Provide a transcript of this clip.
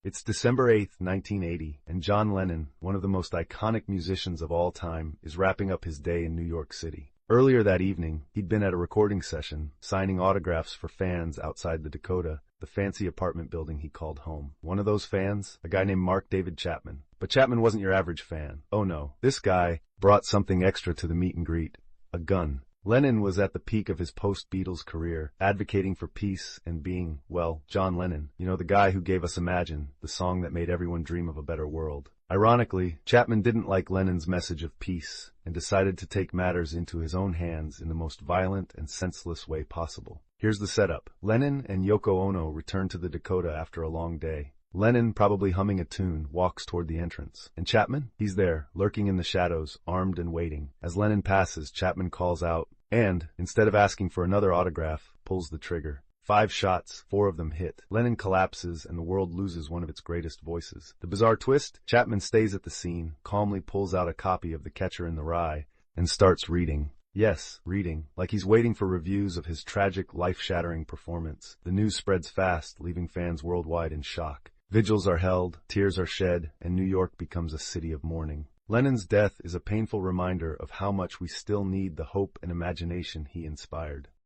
It's December 8th, 1980, and John Lennon, one of the most iconic musicians of all time, is wrapping up his day in New York City. Earlier that evening, he'd been at a recording session, signing autographs for fans outside the Dakota, the fancy apartment building he called home. One of those fans, a guy named Mark David Chapman. But Chapman wasn't your average fan. Oh no, this guy brought something extra to the meet and greet: a gun. Lennon was at the peak of his post-Beatles career, advocating for peace and being, well, John Lennon. You know, the guy who gave us Imagine, the song that made everyone dream of a better world. Ironically, Chapman didn't like Lennon's message of peace and decided to take matters into his own hands in the most violent and senseless way possible. Here's the setup. Lennon and Yoko Ono return to the Dakota after a long day. Lennon, probably humming a tune, walks toward the entrance. And Chapman? He's there, lurking in the shadows, armed and waiting. As Lennon passes, Chapman calls out, and, instead of asking for another autograph, pulls the trigger. 5 shots, 4 of them hit. Lennon collapses, and the world loses one of its greatest voices. The bizarre twist? Chapman stays at the scene, calmly pulls out a copy of The Catcher in the Rye, and starts reading. Yes, reading, like he's waiting for reviews of his tragic, life-shattering performance. The news spreads fast, leaving fans worldwide in shock. Vigils are held, tears are shed, and New York becomes a city of mourning. Lennon's death is a painful reminder of how much we still need the hope and imagination he inspired.